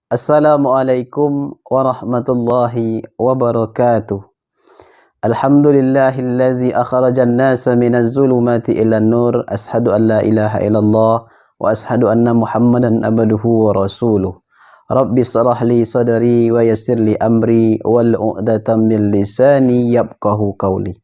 Assalamualaikum warahmatullahi wabarakatuh. Alhamdulillahillazi akhrajan nasa minaz zulumati ilan nur. Ashhadu an la ilaha illallah wa ashhadu anna Muhammadan abduhu wa rasuluh. Rabbi shrah li sadri wa yassir li amri wal 'uqdatam min lisani yafqahu qawli.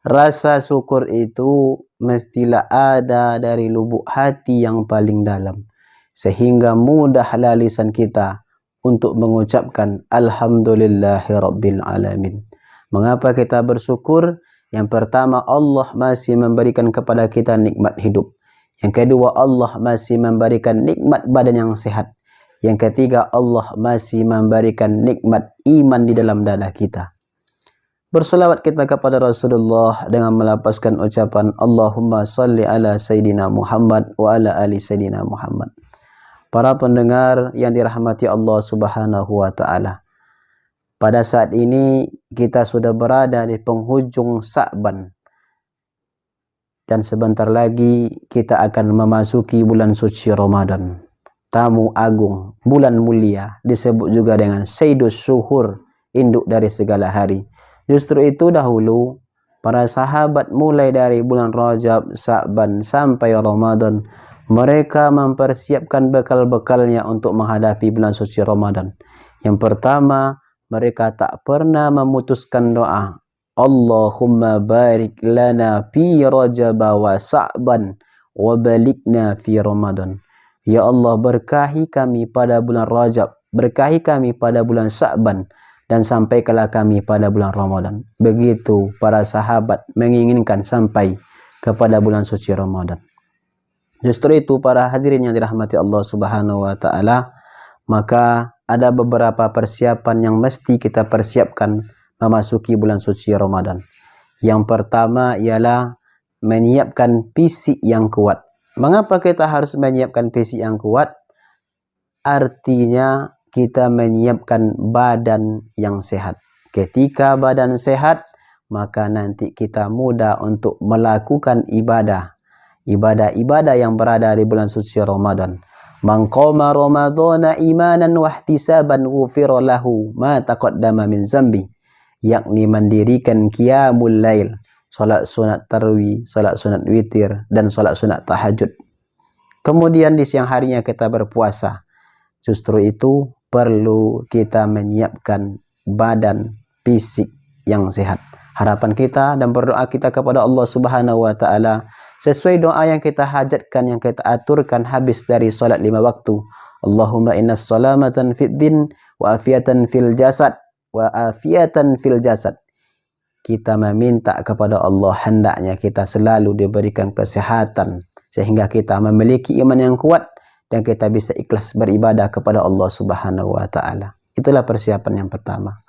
Rasa syukur itu mestilah ada dari lubuk hati yang paling dalam, sehingga mudahlah lisan kita untuk mengucapkan Alhamdulillahi Rabbil Alamin. Mengapa kita bersyukur? Yang pertama, Allah masih memberikan kepada kita nikmat hidup. Yang kedua, Allah masih memberikan nikmat badan yang sehat. Yang ketiga, Allah masih memberikan nikmat iman di dalam dada kita. Berselawat kita kepada Rasulullah dengan melafazkan ucapan Allahumma salli ala Sayyidina Muhammad wa ala ali Sayyidina Muhammad. Para pendengar yang dirahmati Allah Subhanahu wa Ta'ala, pada saat ini kita sudah berada di penghujung Sa'ban, dan sebentar lagi kita akan memasuki bulan suci Ramadan, tamu agung, bulan mulia, disebut juga dengan Sayyidus Syuhur, induk dari segala hari. Justru itu dahulu para sahabat mulai dari bulan Rajab, Sa'ban sampai Ramadan, mereka mempersiapkan bekal-bekalnya untuk menghadapi bulan suci Ramadan. Yang pertama, mereka tak pernah memutuskan doa, Allahumma barik lana fi Rajab wa Sa'ban wa balikna fi Ramadan. Ya Allah, berkahi kami pada bulan Rajab, berkahi kami pada bulan Sa'ban, dan sampaikanlah kami pada bulan Ramadan. Begitu para sahabat menginginkan sampai kepada bulan suci Ramadan. Justru itu para hadirin yang dirahmati Allah Subhanahu wa Ta'ala, maka ada beberapa persiapan yang mesti kita persiapkan memasuki bulan suci Ramadan. Yang pertama ialah menyiapkan fisik yang kuat. Mengapa kita harus menyiapkan fisik yang kuat? Artinya kita menyiapkan badan yang sehat. Ketika badan sehat, maka nanti kita mudah untuk melakukan ibadah yang berada di bulan suci Ramadan. Man qama Ramadhana imanan wa ihtisaban ghufira lahu ma taqaddama min zambi, yakni mendirikan qiyamul lail, salat sunat tarawih, salat sunat witir, dan salat sunat tahajud. Kemudian di siang harinya kita berpuasa. Justru itu perlu kita menyiapkan badan fisik yang sehat. Harapan kita dan berdoa kita kepada Allah Subhanahu wa Ta'ala sesuai doa yang kita hajatkan, yang kita aturkan habis dari solat 5 waktu. Allahumma innas salamatan fid din wa afiatan fil jasad wa afiatan fil jasad. Kita meminta kepada Allah hendaknya kita selalu diberikan kesehatan sehingga kita memiliki iman yang kuat dan kita bisa ikhlas beribadah kepada Allah Subhanahu wa Ta'ala. Itulah persiapan yang pertama.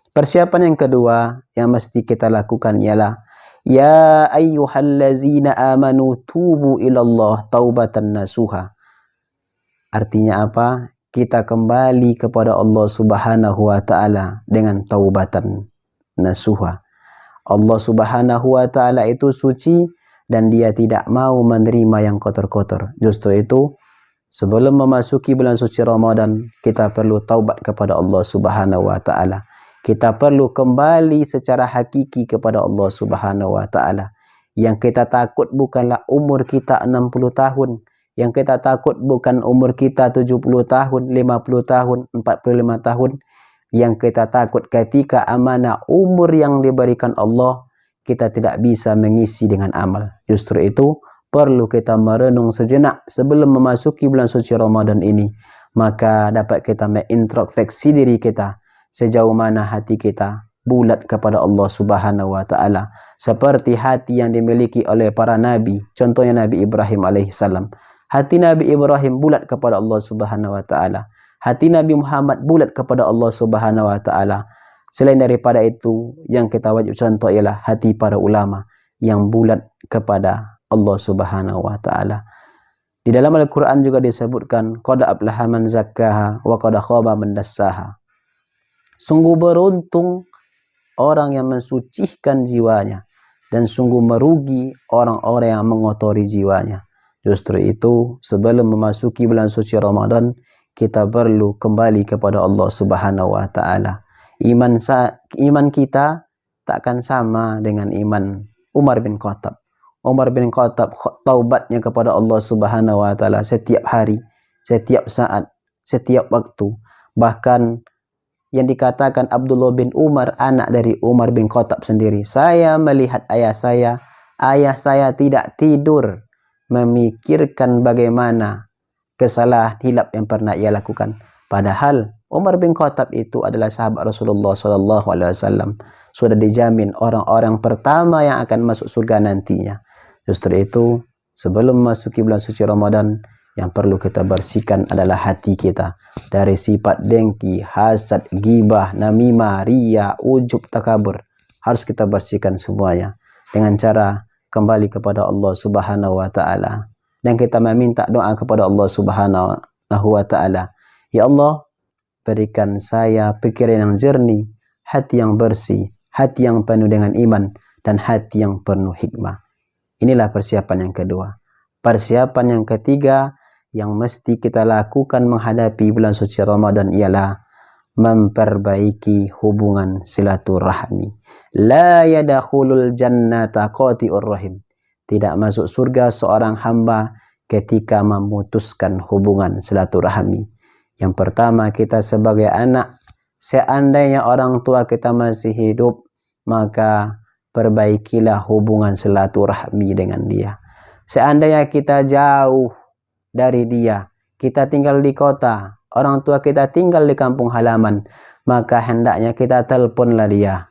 Persiapan yang kedua yang mesti kita lakukan ialah ya ayyuhallazina amanu tubu ilallah taubatan nasuha. Artinya apa? Kita kembali kepada Allah Subhanahu wa Ta'ala dengan taubatan nasuha. Allah Subhanahu wa Ta'ala itu suci dan Dia tidak mau menerima yang kotor-kotor. Justru itu sebelum memasuki bulan suci Ramadan, kita perlu taubat kepada Allah Subhanahu wa Ta'ala. Kita perlu kembali secara hakiki kepada Allah Subhanahu wa Ta'ala. Yang kita takut bukanlah umur kita 60 tahun. Yang kita takut bukan umur kita 70 tahun, 50 tahun, 45 tahun. Yang kita takut ketika amanah umur yang diberikan Allah, kita tidak bisa mengisi dengan amal. Justru itu, perlu kita merenung sejenak sebelum memasuki bulan suci Ramadan ini. Maka dapat kita mengintrospeksi diri kita. Sejauh mana hati kita bulat kepada Allah Subhanahu wa Ta'ala. Seperti hati yang dimiliki oleh para nabi. Contohnya Nabi Ibrahim alaihissalam. Hati Nabi Ibrahim bulat kepada Allah Subhanahu wa Ta'ala. Hati Nabi Muhammad bulat kepada Allah Subhanahu wa Ta'ala. Selain daripada itu, yang kita wajib contoh ialah hati para ulama yang bulat kepada Allah Subhanahu wa Ta'ala. Di dalam Al-Quran juga disebutkan qad aflaha man zakkaha wa qad khaba man dassaha. Sungguh beruntung orang yang mensucikan jiwanya dan sungguh merugi orang-orang yang mengotori jiwanya. Justru itu sebelum memasuki bulan suci Ramadan, kita perlu kembali kepada Allah Subhanahu wa taala. Iman kita takkan sama dengan iman Umar bin Khattab. Umar bin Khattab taubatnya kepada Allah Subhanahu wa taala setiap hari, setiap saat, setiap waktu. Bahkan yang dikatakan Abdullah bin Umar, anak dari Umar bin Khattab sendiri, saya melihat ayah saya tidak tidur memikirkan bagaimana kesalahan hilap yang pernah ia lakukan. Padahal Umar bin Khattab itu adalah sahabat Rasulullah SAW. Sudah dijamin orang-orang pertama yang akan masuk surga nantinya. Justru itu, sebelum memasuki bulan suci Ramadan, yang perlu kita bersihkan adalah hati kita dari sifat dengki, hasad, gibah, namimah, riya, ujub, takabur. Harus kita bersihkan semuanya dengan cara kembali kepada Allah Subhanahu wa taala, dan kita meminta doa kepada Allah Subhanahu wa taala. Ya Allah, berikan saya pikiran yang jernih, hati yang bersih, hati yang penuh dengan iman, dan hati yang penuh hikmah. Inilah persiapan yang kedua. Persiapan yang ketiga yang mesti kita lakukan menghadapi bulan suci Ramadan ialah memperbaiki hubungan silaturahmi. La yadakhulul jannata qati'ur rahim. Tidak masuk surga seorang hamba ketika memutuskan hubungan silaturahmi. Yang pertama, kita sebagai anak, seandainya orang tua kita masih hidup, maka perbaikilah hubungan silaturahmi dengan dia. Seandainya kita jauh dari dia, kita tinggal di kota, orang tua kita tinggal di kampung halaman, maka hendaknya kita teleponlah dia.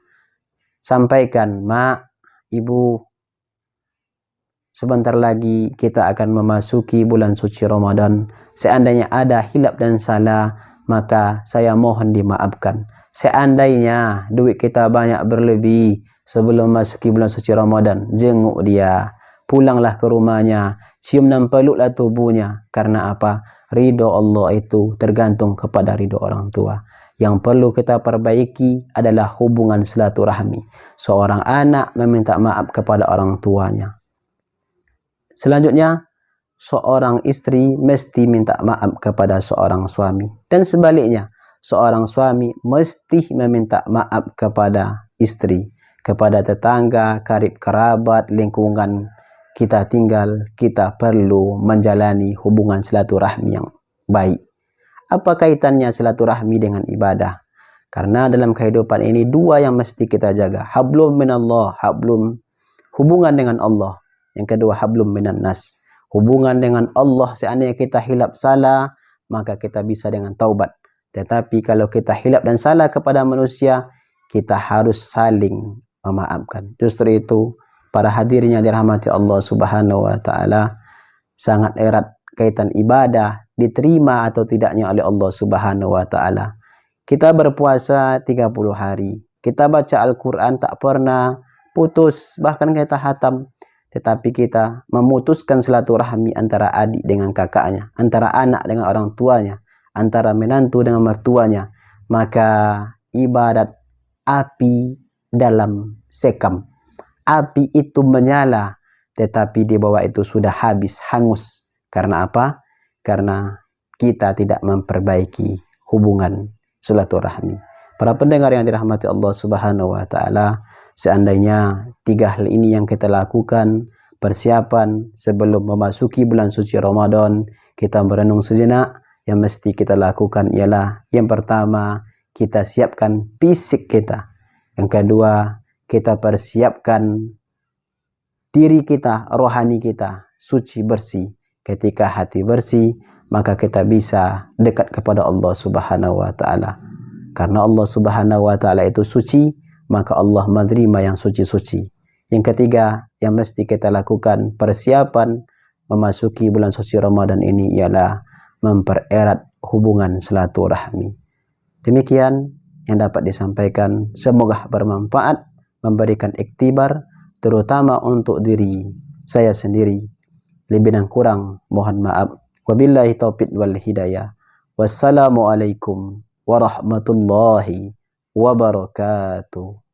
Sampaikan, Mak, Ibu, sebentar lagi kita akan memasuki bulan suci Ramadan. Seandainya ada hilap dan salah, maka saya mohon dimaafkan. Seandainya duit kita banyak berlebih sebelum masuki bulan suci Ramadan, jenguk dia, pulanglah ke rumahnya, cium dan peluklah tubuhnya. Karena apa? Ridho Allah itu tergantung kepada ridho orang tua. Yang perlu kita perbaiki adalah hubungan silaturahmi. Seorang anak meminta maaf kepada orang tuanya. Selanjutnya, seorang istri mesti minta maaf kepada seorang suami. Dan sebaliknya, seorang suami mesti meminta maaf kepada istri, kepada tetangga, karib kerabat, lingkungan kita tinggal. Kita perlu menjalani hubungan silaturahmi yang baik. Apa kaitannya silaturahmi dengan ibadah? Karena dalam kehidupan ini dua yang mesti kita jaga. Hablum minallah, hubungan dengan Allah. Yang kedua, hablum minan nas, hubungan dengan Allah. Seandainya kita hilap salah, maka kita bisa dengan taubat. Tetapi kalau kita hilap dan salah kepada manusia, kita harus saling memaafkan. Justru itu, para hadirin yang dirahmati Allah Subhanahu wa taala, sangat erat kaitan ibadah diterima atau tidaknya oleh Allah Subhanahu wa taala. Kita berpuasa 30 hari, kita baca Al-Qur'an tak pernah putus, bahkan kita hatam. Tetapi kita memutuskan silaturahmi antara adik dengan kakaknya, antara anak dengan orang tuanya, antara menantu dengan mertuanya, maka ibadat api dalam sekam. Api itu menyala, tetapi di bawah itu sudah habis, hangus. Karena apa? Karena kita tidak memperbaiki hubungan silaturahmi. Para pendengar yang dirahmati Allah Subhanahu wa taala, seandainya 3 hal ini yang kita lakukan, persiapan sebelum memasuki bulan suci Ramadan, kita merenung sejenak. Yang mesti kita lakukan ialah, yang pertama, kita siapkan fisik kita. Yang kedua, kita persiapkan diri kita, rohani kita, suci bersih. Ketika hati bersih, maka kita bisa dekat kepada Allah Subhanahu wa taala. Karena Allah Subhanahu wa taala itu suci, maka Allah menerima yang suci-suci. Yang ketiga, yang mesti kita lakukan persiapan memasuki bulan suci Ramadan ini ialah mempererat hubungan silaturahmi. Demikian yang dapat disampaikan, semoga bermanfaat, memberikan iktibar, terutama untuk diri saya sendiri. Lebih dan kurang mohon maaf. Wabillahi taufiq wal hidayah. Wassalamualaikum warahmatullahi wabarakatuh.